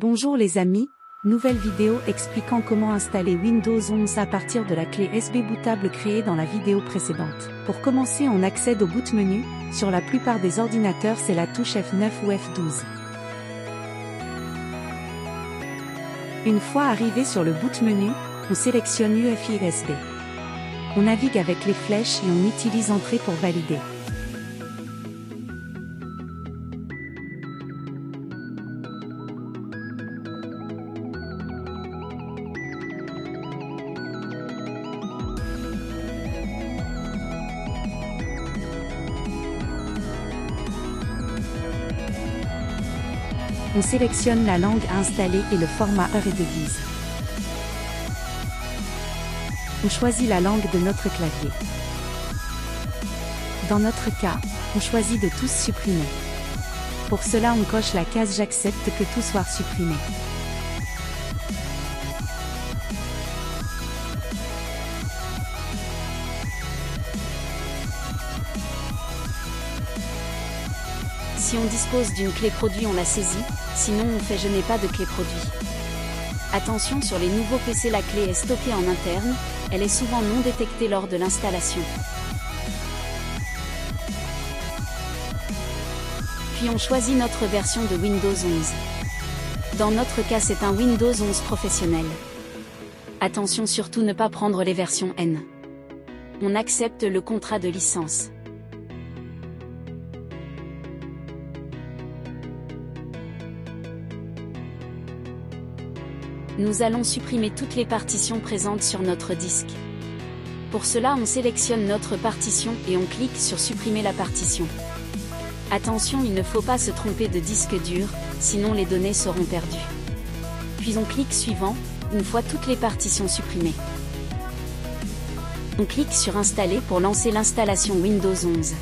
Bonjour les amis, nouvelle vidéo expliquant comment installer Windows 11 à partir de la clé USB bootable créée dans la vidéo précédente. Pour commencer, on accède au boot menu. Sur la plupart des ordinateurs, c'est la touche F9 ou F12. Une fois arrivé sur le boot menu, on sélectionne UEFI USB. On navigue avec les flèches et on utilise Entrée pour valider. On sélectionne la langue à installer et le format heure et devise. On choisit la langue de notre clavier. Dans notre cas, on choisit de tous supprimer. Pour cela, on coche la case J'accepte que tout soit supprimé. Si on dispose d'une clé produit, on la saisit, sinon on fait Je n'ai pas de clé produit. Attention, sur les nouveaux PC, la clé est stockée en interne, elle est souvent non détectée lors de l'installation. Puis on choisit notre version de Windows 11. Dans notre cas, c'est un Windows 11 professionnel. Attention, surtout ne pas prendre les versions N. On accepte le contrat de licence. Nous allons supprimer toutes les partitions présentes sur notre disque. Pour cela, on sélectionne notre partition et on clique sur Supprimer la partition. Attention, il ne faut pas se tromper de disque dur, sinon les données seront perdues. Puis on clique Suivant, une fois toutes les partitions supprimées. On clique sur Installer pour lancer l'installation Windows 11.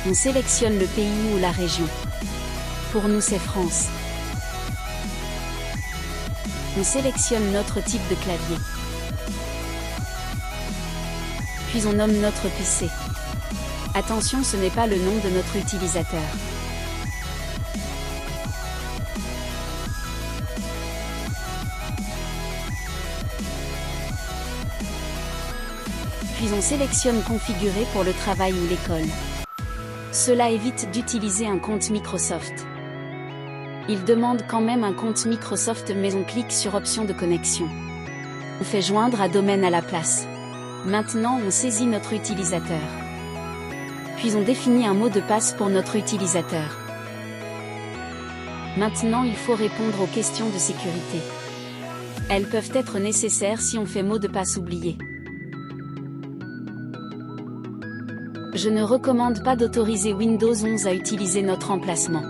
On sélectionne le pays ou la région. Pour nous, c'est France. On sélectionne notre type de clavier. Puis on nomme notre PC. Attention, ce n'est pas le nom de notre utilisateur. Puis on sélectionne Configurer pour le travail ou l'école. Cela évite d'utiliser un compte Microsoft. Il demande quand même un compte Microsoft, mais on clique sur Options de connexion. On fait joindre à domaine à la place. Maintenant, on saisit notre utilisateur. Puis on définit un mot de passe pour notre utilisateur. Maintenant, il faut répondre aux questions de sécurité. Elles peuvent être nécessaires si on fait mot de passe oublié. Je ne recommande pas d'autoriser Windows 11 à utiliser notre emplacement.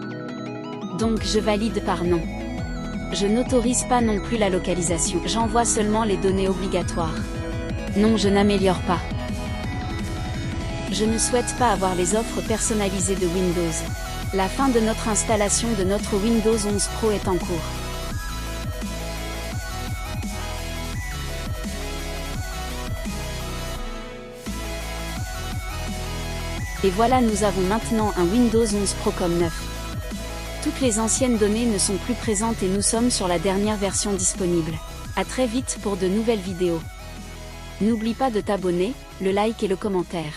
Donc je valide par non. Je n'autorise pas non plus la localisation. J'envoie seulement les données obligatoires. Non, je n'améliore pas. Je ne souhaite pas avoir les offres personnalisées de Windows. La fin de notre installation de notre Windows 11 Pro est en cours. Et voilà, nous avons maintenant un Windows 11 Pro comme neuf. Toutes les anciennes données ne sont plus présentes et nous sommes sur la dernière version disponible. À très vite pour de nouvelles vidéos. N'oublie pas de t'abonner, le like et le commentaire.